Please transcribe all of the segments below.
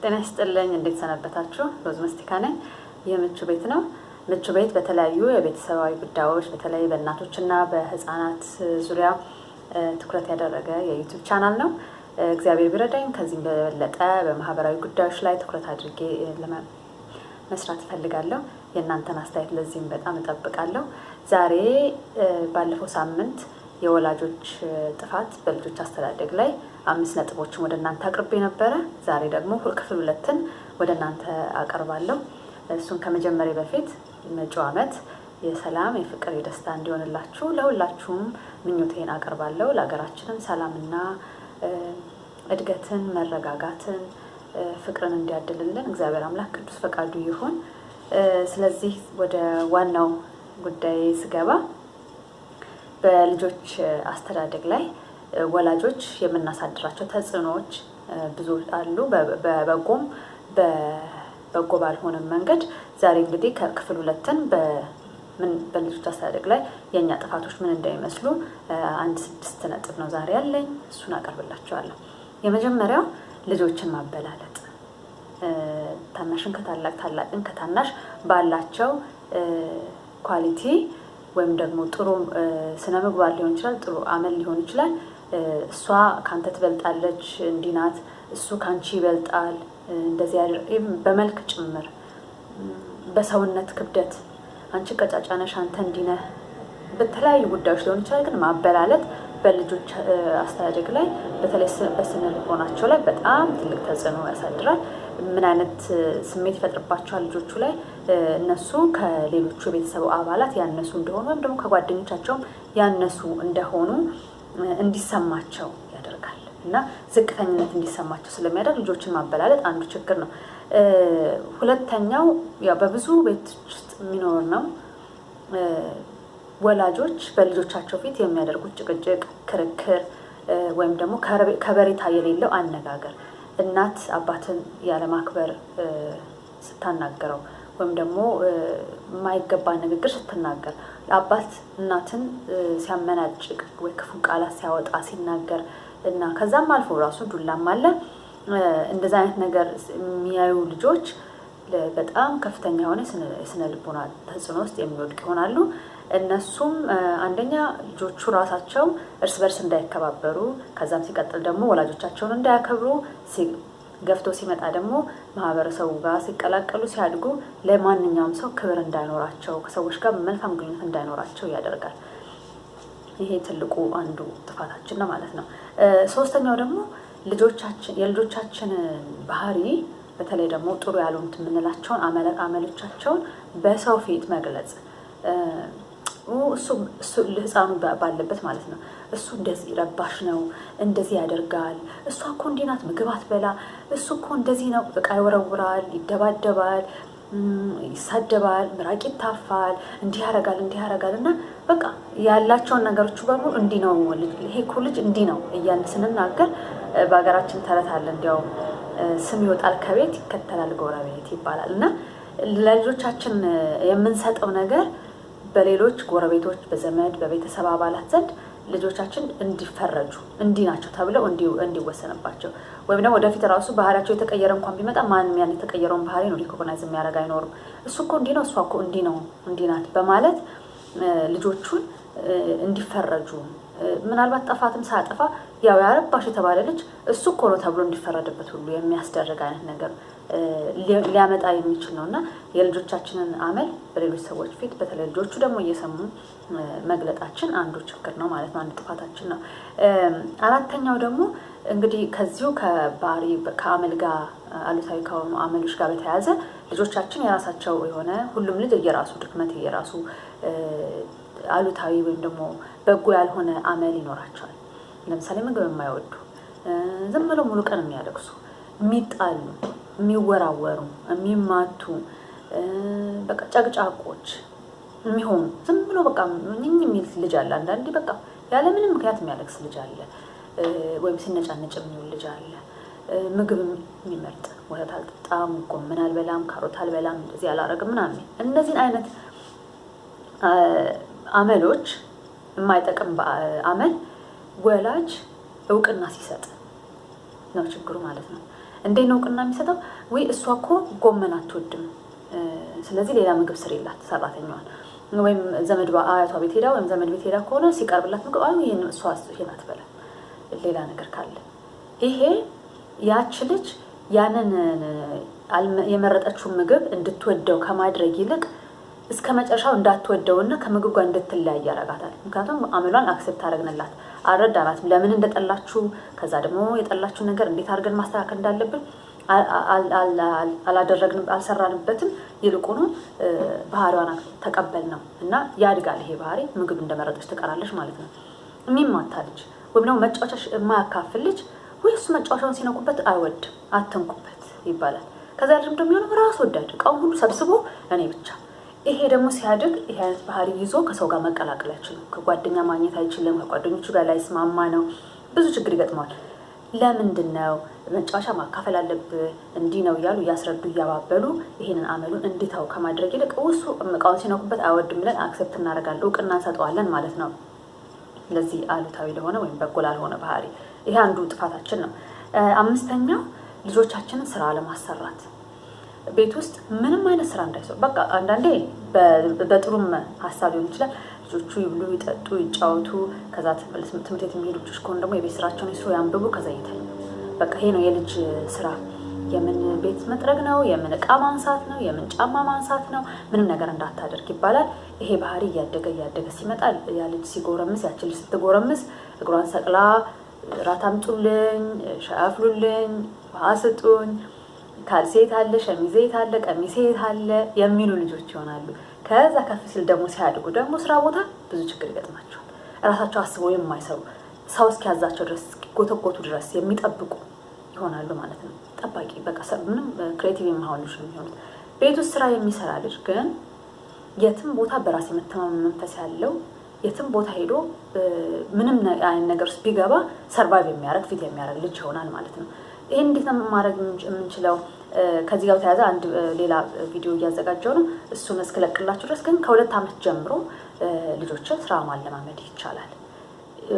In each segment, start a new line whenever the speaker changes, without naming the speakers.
ጤና ይስጥልኝ እንዴት ሰነበታችሁ? ሮዝ መስቲካ ነኝ። የምቹ ቤት ነው። ምቹ ቤት በተለያዩ የቤተሰባዊ ጉዳዮች በተለይ በእናቶችና በህፃናት ዙሪያ ትኩረት ያደረገ የዩቲዩብ ቻናል ነው። እግዚአብሔር ቢረዳኝ ከዚህም በበለጠ በማህበራዊ ጉዳዮች ላይ ትኩረት አድርጌ መስራት እፈልጋለሁ። የእናንተን አስተያየት ለዚህም በጣም እጠብቃለሁ። ዛሬ ባለፈው ሳምንት የወላጆች ጥፋት በልጆች አስተዳደግ ላይ 5 ነጥቦችን ወደ እናንተ አቅርቤ ነበረ። ዛሬ ደግሞ ክፍል 2ን ወደ እናንተ አቀርባለሁ። እሱን ከመጀመሪያ በፊት መጪው ዓመት የሰላም፣ የፍቅር፣ የደስታ እንዲሆንላችሁ ለሁላችሁም ምኞቴን አቀርባለሁ። ለሀገራችንም ሰላምና እድገትን፣ መረጋጋትን፣ ፍቅርን እንዲያድልልን እግዚአብሔር አምላክ ቅዱስ ፈቃዱ ይሁን። ስለዚህ ወደ ዋናው ጉዳይ ስገባ በልጆች አስተዳደግ ላይ ወላጆች የምናሳድራቸው ተጽዕኖዎች ብዙ አሉ፣ በበጎም በበጎ ባልሆነም መንገድ። ዛሬ እንግዲህ ክፍል 2ን በልጆች አስተዳደግ ላይ የኛ ጥፋቶች ምን እንደሚመስሉ 6 ነጥብ ነው ዛሬ ያለኝ። እሱን አቀርብላችኋለሁ። የመጀመሪያው ልጆችን ማበላለጥ፣ ታናሽን ከታላቅ ታላቅን ከታናሽ ባላቸው ኳሊቲ ወይም ደግሞ ጥሩ ስነ ምግባር ሊሆን ይችላል፣ ጥሩ አመል ሊሆን ይችላል። እሷ ካንተ ትበልጣለች፣ እንዲህ ናት፣ እሱ ካንቺ ይበልጣል፣ እንደዚህ በመልክ ጭምር በሰውነት ክብደት አንቺ ቀጫጫ ነሽ፣ አንተ እንዲህ ነህ፣ በተለያዩ ጉዳዮች ሊሆን ይችላል። ግን ማበላለጥ በልጆች አስተዳደግ ላይ በተለይ በስነ ልቦናቸው ላይ በጣም ትልቅ ተጽዕኖ ያሳድራል። ምን አይነት ስሜት ይፈጥርባቸዋል ልጆቹ ላይ? እነሱ ከሌሎቹ የቤተሰቡ አባላት ያነሱ እንደሆኑ ወይም ደግሞ ከጓደኞቻቸውም ያነሱ እንደሆኑ እንዲሰማቸው ያደርጋል እና ዝቅተኝነት እንዲሰማቸው ስለሚያደርግ ልጆችን ማበላለጥ አንዱ ችግር ነው። ሁለተኛው ያው በብዙ ቤት ውስጥ የሚኖር ነው። ወላጆች በልጆቻቸው ፊት የሚያደርጉት ጭቅጭቅ፣ ክርክር ወይም ደግሞ ከበሬታ የሌለው አነጋገር፣ እናት አባትን ያለማክበር ስታናገረው ወይም ደግሞ የማይገባ ንግግር ስትናገር፣ አባት እናትን ሲያመናጭቅ ወይ ክፉ ቃላት ሲያወጣ ሲናገር እና ከዛም አልፎ ራሱ ዱላም አለ። እንደዛ አይነት ነገር የሚያዩ ልጆች በጣም ከፍተኛ የሆነ የስነ ልቦና ተጽዕኖ ውስጥ የሚወድቅ ይሆናሉ። እነሱም አንደኛ ልጆቹ ራሳቸው እርስ በርስ እንዳይከባበሩ፣ ከዛም ሲቀጥል ደግሞ ወላጆቻቸውን እንዳያከብሩ፣ ገፍቶ ሲመጣ ደግሞ ማህበረሰቡ ጋር ሲቀላቀሉ ሲያድጉ ለማንኛውም ሰው ክብር እንዳይኖራቸው፣ ከሰዎች ጋር መልካም ግንኙነት እንዳይኖራቸው ያደርጋል። ይሄ ትልቁ አንዱ ጥፋታችን ነው ማለት ነው። ሶስተኛው ደግሞ የልጆቻችን ባህሪ በተለይ ደግሞ ጥሩ ያልሆኑት የምንላቸውን አመሎቻቸውን በሰው ፊት መግለጽ፣ እሱ ህፃኑ ባለበት ማለት ነው። እሱ እንደዚህ ረባሽ ነው፣ እንደዚህ ያደርጋል፣ እሷ እኮ እንዲህ ናት፣ ምግብ አትበላ፣ እሱ እኮ እንደዚህ ነው፣ እቃ ይወረውራል፣ ይደባደባል፣ ይሳደባል፣ ምራቅ ይታፋል፣ እንዲህ ያደርጋል እና በቃ ያላቸውን ነገሮች በሙሉ እንዲህ ነው፣ ይሄ እኮ ልጅ እንዲህ ነው እያልን ስንናገር በሀገራችን ተረት አለ፣ እንዲያው ስም ይወጣል ከቤት ይከተላል ጎረቤት ይባላል። እና ለልጆቻችን የምንሰጠው ነገር በሌሎች ጎረቤቶች፣ በዘመድ፣ በቤተሰብ አባላት ዘንድ ልጆቻችን እንዲፈረጁ እንዲህ ናቸው ተብለው እንዲወሰንባቸው ወይም ደግሞ ወደፊት ራሱ ባህሪያቸው የተቀየረ እንኳን ቢመጣ ማንም ያን የተቀየረውን ባህሪ ነው ሪኮግናይዝ የሚያደርግ አይኖርም። እሱ እኮ እንዲህ ነው፣ እሷ እኮ እንዲህ ነው፣ እንዲህ ናት በማለት ልጆቹን እንዲፈረጁ፣ ምናልባት ጠፋትም ሳያጠፋ ያው ያረባሽ የተባለ ልጅ እሱ እኮ ነው ተብሎ እንዲፈረድበት ሁሉ የሚያስደርግ አይነት ነገር ሊያመጣ የሚችል ነው እና የልጆቻችንን አመል በሌሎች ሰዎች ፊት በተለይ ልጆቹ ደግሞ እየሰሙ መግለጣችን አንዱ ችግር ነው ማለት ነው፣ አንዱ ጥፋታችን ነው። አራተኛው ደግሞ እንግዲህ ከዚሁ ከባህሪ ከአመል ጋር አሉታዊ ከሆኑ አመሎች ጋር በተያያዘ ልጆቻችን የራሳቸው የሆነ ሁሉም ልጅ የራሱ ድክመት የራሱ አሉታዊ ወይም ደግሞ በጎ ያልሆነ አመል ይኖራቸዋል። ለምሳሌ ምግብ የማይወዱ፣ ዝም ብለው ሙሉ ቀን የሚያለቅሱ፣ የሚጣሉ፣ የሚወራወሩ፣ የሚማቱ፣ በቃ ጨቅጫቆች የሚሆኑ ዝም ብሎ በቃ ምንም የሚል ልጅ አለ። አንዳንዴ በቃ ያለ ምንም ምክንያት የሚያለቅስ ልጅ አለ፣ ወይም ሲነጫነጭ የሚውል ልጅ አለ። ምግብ የሚመርጥ ወተት አልጠጣም፣ ጎመን አልበላም፣ ካሮት አልበላም፣ እንደዚህ አላረግም ምናምን። እነዚህን አይነት አመሎች የማይጠቅም አመል ወላጅ እውቅና ሲሰጥ ነው ችግሩ ማለት ነው። እንዴት ነው እውቅና የሚሰጠው? ወይ እሷ እኮ ጎመን አትወድም ስለዚህ ሌላ ምግብ ስሪላት ሰራተኛዋን፣ ወይም ዘመድ አያቷ ቤት ሄዳ ወይም ዘመድ ቤት ሄዳ ከሆነ ሲቀርብላት ምግብ ይሄን እሷ ይሄን አትበላም ሌላ ነገር ካለ ይሄ ያች ልጅ ያንን የመረጠችውን ምግብ እንድትወደው ከማድረግ ይልቅ እስከ መጨረሻው እንዳትወደውና ከምግብ ጋር እንድትለያይ ያደርጋታል። ምክንያቱም አመሏን አክሰፕት አደረግንላት አልረዳናትም ለምን እንደጠላችሁ፣ ከዛ ደግሞ የጠላችሁ ነገር እንዴት አድርገን ማስተካከል እንዳለብን አልሰራንበትም። ይልቁኑ ባህሪዋን ተቀበል ነው እና ያድጋል። ይሄ ባህሪ ምግብ እንደመረጠች ትቀራለች ማለት ነው። የሚማታ ልጅ ወይም ደግሞ መጫወቻ የማያካፍል ልጅ ወይ እሱ መጫወቻውን ሲነኩበት አይወድም፣ አትንኩበት ይባላል። ከዛ ልጅም ደግሞ የሆነ ራስ ወዳድ እቃውን ሁሉ ሰብስቦ እኔ ብቻ። ይሄ ደግሞ ሲያድግ ይሄ አይነት ባህሪ ይዞ ከሰው ጋር መቀላቀል አይችልም፣ ከጓደኛ ማግኘት አይችልም፣ ከጓደኞቹ ጋር ላይስማማ ነው፣ ብዙ ችግር ይገጥመዋል። ለምንድን ነው መጫወቻ ማካፈል አለብህ እንዲህ ነው እያሉ እያስረዱ እያባበሉ ይሄንን አመሉን እንዲታው ከማድረግ ይልቅ እሱ እቃውን ሲነኩበት አይወድም ብለን አክሰፕት እናደርጋለን፣ እውቅና እንሰጠዋለን ማለት ነው። ለዚህ አሉታዊ ለሆነ ወይም በጎ ላልሆነ ባህሪ ይሄ አንዱ ጥፋታችን ነው። አምስተኛው ልጆቻችንን ስራ ለማሰራት ቤት ውስጥ ምንም አይነት ስራ እንዳይሰሩ። በቃ አንዳንዴ በጥሩም ሀሳብ ሊሆን ይችላል ልጆቹ ይብሉ፣ ይጠጡ፣ ይጫወቱ፣ ከዛ ትምህርት ቤት የሚሄዱ ልጆች ከሆኑ ደግሞ የቤት ስራቸውን ይስሩ፣ ያንብቡ፣ ከዛ ይተኙ። በቃ ይሄ ነው የልጅ ስራ። የምን ቤት መጥረግ ነው፣ የምን እቃ ማንሳት ነው፣ የምን ጫማ ማንሳት ነው፣ ምንም ነገር እንዳታደርግ ይባላል። ይሄ ባህሪ እያደገ ሲመጣ ያ ልጅ ሲጎረምስ፣ ያቺ ልጅ ስትጎረምስ እግሯን ሰቅላ ራት አምጡልኝ፣ ሻይ አፍሉልኝ፣ ውሃ ስጡኝ፣ ካልሴት አለ፣ ሸሚዜት አለ፣ ቀሚሴት አለ የሚሉ ልጆች ይሆናሉ። ከዛ ከፍ ሲል ደግሞ ሲያድጉ ደግሞ ስራ ቦታ ብዙ ችግር ይገጥማቸዋል። እራሳቸው አስበው የማይሰሩ ሰው እስኪያዛቸው ድረስ እስኪጎተጎቱ ድረስ የሚጠብቁ ይሆናሉ ማለት ነው። ጠባቂ በቃ ምንም ክሬቲቭ የማይሆኑ ልጅ ነው የሚሆኑት። ቤት ውስጥ ስራ የሚሰራ ልጅ ግን የትም ቦታ በራስ የመተማመን መንፈስ ያለው፣ የትም ቦታ ሄዶ ምንም አይነት ነገር ውስጥ ቢገባ ሰርቫይቭ የሚያደርግ ፊት የሚያደርግ ልጅ ይሆናል ማለት ነው። ይሄን እንዴት ነው ማድረግ የምንችለው? ከዚህ ጋር ተያዘ አንድ ሌላ ቪዲዮ እያዘጋጀው ነው። እሱን እስክለቅላችሁ ድረስ ግን ከ2 ዓመት ጀምሮ ልጆችን ስራ ማለማመድ ይቻላል።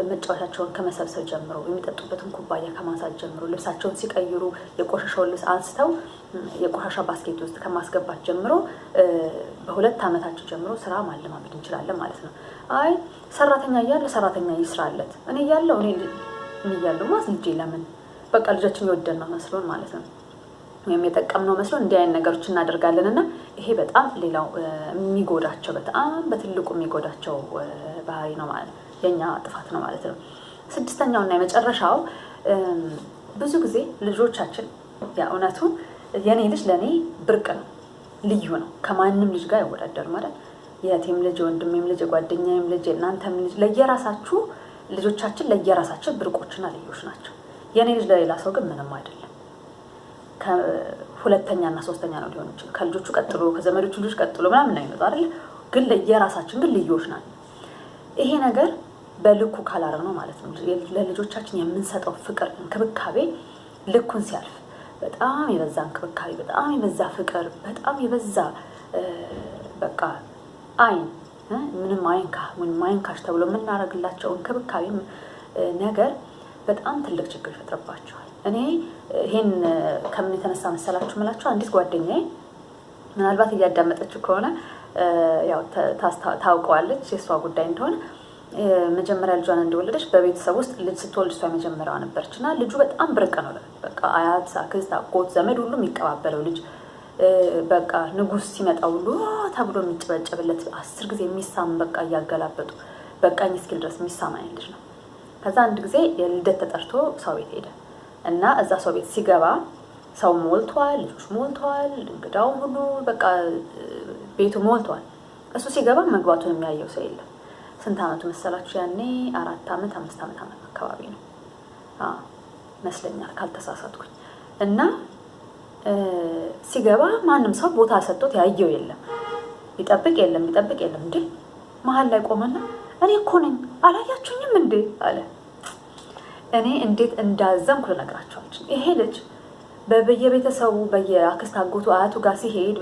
መጫወቻቸውን ከመሰብሰብ ጀምሮ፣ የሚጠጡበትን ኩባያ ከማንሳት ጀምሮ፣ ልብሳቸውን ሲቀይሩ የቆሻሻውን ልብስ አንስተው የቆሻሻ ባስኬት ውስጥ ከማስገባት ጀምሮ በ2 ዓመታቸው ጀምሮ ስራ ማለማመድ እንችላለን ማለት ነው። አይ ሰራተኛ እያለ ሰራተኛ ይስራለት፣ እኔ እያለሁ ማስ ልጄ ለምን በቃ ልጃችን ይወደን ነው መስሎን ማለት ነው፣ ወይም የጠቀምነው መስሎን እንዲህ አይነት ነገሮች እናደርጋለን። እና ይሄ በጣም ሌላው የሚጎዳቸው በጣም በትልቁ የሚጎዳቸው ባህሪ ነው ማለት ነው፣ የኛ ጥፋት ነው ማለት ነው። 6ኛውና የመጨረሻው ብዙ ጊዜ ልጆቻችን እውነቱ የኔ ልጅ ለኔ ብርቅ ነው፣ ልዩ ነው፣ ከማንም ልጅ ጋር አይወዳደር ማለት የቴም ልጅ፣ ወንድሜም ልጅ፣ ጓደኛዬም ልጅ፣ እናንተም ልጅ ለየራሳችሁ ልጆቻችን ለየራሳቸው ብርቆችና ልዮች ናቸው። የኔ ልጅ ለሌላ ሰው ግን ምንም አይደለም። ከ2ኛና 3ኛ ነው ሊሆን ይችላል፣ ከልጆቹ ቀጥሎ ከዘመዶቹ ልጆች ቀጥሎ ምናምን ነው የሚመጣው አይደል? ግን ለየራሳችን ግን ልዮች ናቸው። ይሄ ነገር በልኩ ካላረግነው ማለት ነው ለልጆቻችን የምንሰጠው ፍቅር፣ እንክብካቤ ልኩን ሲያልፍ በጣም የበዛ እንክብካቤ፣ በጣም የበዛ ፍቅር፣ በጣም የበዛ በቃ ምንም አይንካሽ ተብሎ የምናደርግላቸው እንክብካቤ ነገር በጣም ትልቅ ችግር ይፈጥርባቸዋል። እኔ ይሄን ከምን የተነሳ መሰላችሁ ምላችሁ አንዲት ጓደኛዬ ምናልባት እያዳመጠችው ከሆነ ያው ታውቀዋለች የሷ ጉዳይ እንደሆነ መጀመሪያ ልጇን እንደወለደች በቤተሰብ ውስጥ ልጅ ስትወልድ እሷ መጀመሪያዋ ነበርችና ልጁ በጣም ብርቅ ነው። በቃ አያት፣ አክስት፣ አጎት፣ ዘመድ ሁሉ የሚቀባበለው ልጅ በቃ ንጉስ ሲመጣ ሁሉ ተብሎ የሚጨበጨብለት 10 ጊዜ የሚሳም በቃ እያገላበጡ በቃኝ እስኪል ድረስ የሚሳም አይነት ልጅ ነው። ከዛ አንድ ጊዜ የልደት ተጠርቶ ሰው ቤት ሄደ እና እዛ ሰው ቤት ሲገባ ሰው ሞልቷል፣ ልጆች ሞልቷል፣ እንግዳው ሁሉ በቃ ቤቱ ሞልቷል። እሱ ሲገባ መግባቱን የሚያየው ሰው የለም። ስንት አመቱ መሰላችሁ? ያኔ 4 ዓመት 5 ዓመት አካባቢ ነው መስለኛል ካልተሳሳትኩኝ። እና ሲገባ ማንም ሰው ቦታ ሰጥቶት ያየው የለም። ይጠብቅ የለም እንዴ መሀል ላይ ቆመና እኔ እኮ ነኝ አላያችሁኝም እንዴ አለ። እኔ እንዴት እንዳዘንኩ ልነግራችኋለሁ። ይሄ ልጅ በየቤተሰቡ በየአክስት አጎቱ አያቱ ጋር ሲሄድ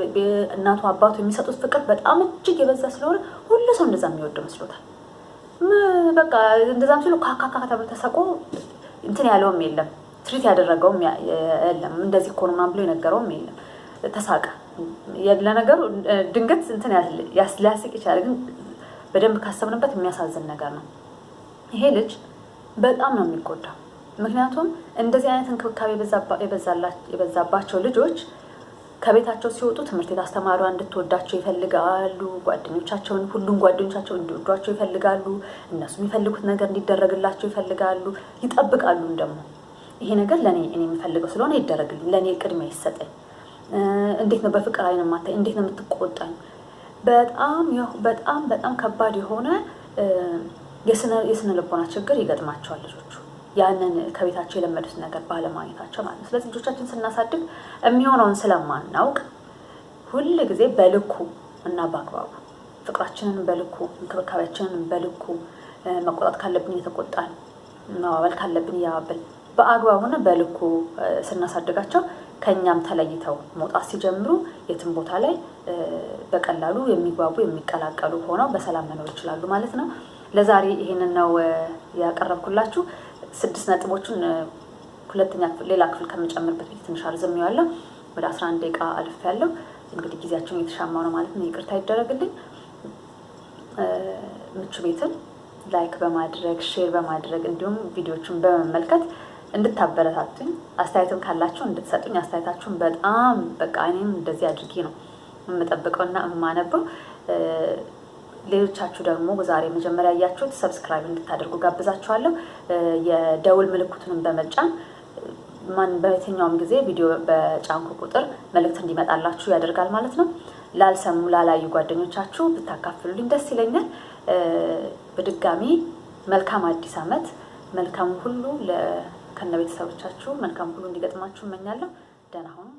እናቱ አባቱ የሚሰጡት ፍቅር በጣም እጅግ የበዛ ስለሆነ ሁሉ ሰው እንደዛ የሚወደው መስሎታል። በቃ እንደዛም ሲሉ ካካካ ተብሎ ተሰቆ እንትን ያለውም የለም፣ ትሪት ያደረገውም የለም እንደዚህ እኮ ነው ምናምን ብሎ የነገረውም የለም። ተሳቀ። ለነገሩ ድንገት እንትን ሊያስቅ ይችላል፣ ግን በደንብ ካሰብንበት የሚያሳዝን ነገር ነው። ይሄ ልጅ በጣም ነው የሚጎዳው። ምክንያቱም እንደዚህ አይነት እንክብካቤ የበዛባቸው ልጆች ከቤታቸው ሲወጡ ትምህርት ቤት አስተማሪዋ እንድትወዳቸው ይፈልጋሉ። ሁሉም ጓደኞቻቸው እንዲወዷቸው ይፈልጋሉ። እነሱ የሚፈልጉት ነገር እንዲደረግላቸው ይፈልጋሉ፣ ይጠብቃሉ። ደግሞ ይሄ ነገር እኔ የምፈልገው ስለሆነ ይደረግልኝ፣ ለእኔ ቅድሚያ ይሰጠኝ፣ እንዴት ነው በፍቅር አይን ማታይ፣ እንዴት ነው የምትቆጣኝ? በጣም ከባድ የሆነ የስነ ልቦና ችግር ይገጥማቸዋል ልጆቹ ያንን ከቤታቸው የለመዱት ነገር ባለማግኘታቸው ማለት ነው። ስለዚህ ልጆቻችን ስናሳድግ የሚሆነውን ስለማናውቅ ሁል ጊዜ በልኩ እና በአግባቡ ፍቅራችንን በልኩ እንክብካቤያችንን በልኩ መቆጣት ካለብን እየተቆጣን ማባበል ካለብን እያባበል በአግባቡና በልኩ ስናሳድጋቸው ከኛም ተለይተው መውጣት ሲጀምሩ የትም ቦታ ላይ በቀላሉ የሚግባቡ የሚቀላቀሉ ሆነው በሰላም መኖር ይችላሉ ማለት ነው። ለዛሬ ይሄንን ነው ያቀረብኩላችሁ። 6 ነጥቦችን ሁለተኛ ክፍል ሌላ ክፍል ከመጨመርበት በፊት ትንሽ አርዝሜዋለሁ። ወደ 11 ደቂቃ አልፌያለሁ። እንግዲህ ጊዜያችሁን እየተሻማው ነው ማለት ነው። ይቅርታ ይደረግልኝ። ምቹ ቤትን ላይክ በማድረግ ሼር በማድረግ እንዲሁም ቪዲዮዎችን በመመልከት እንድታበረታቱኝ፣ አስተያየትም ካላችሁ እንድትሰጡኝ። አስተያየታችሁን በጣም በቃ እኔም እንደዚህ አድርጌ ነው የምጠብቀውና የማነበው። ሌሎቻችሁ ደግሞ ዛሬ መጀመሪያ ያያችሁት ሰብስክራይብ እንድታደርጉ ጋብዛችኋለሁ። የደውል ምልክቱንም በመጫን በየትኛውም ጊዜ ቪዲዮ በጫንኩ ቁጥር መልእክት እንዲመጣላችሁ ያደርጋል ማለት ነው። ላልሰሙ ላላዩ ጓደኞቻችሁ ብታካፍሉልኝ ደስ ይለኛል። በድጋሚ መልካም አዲስ ዓመት፣ መልካም ሁሉ ከነቤተሰቦቻችሁ መልካም ሁሉ እንዲገጥማችሁ እመኛለሁ። ደህና ሁኑ።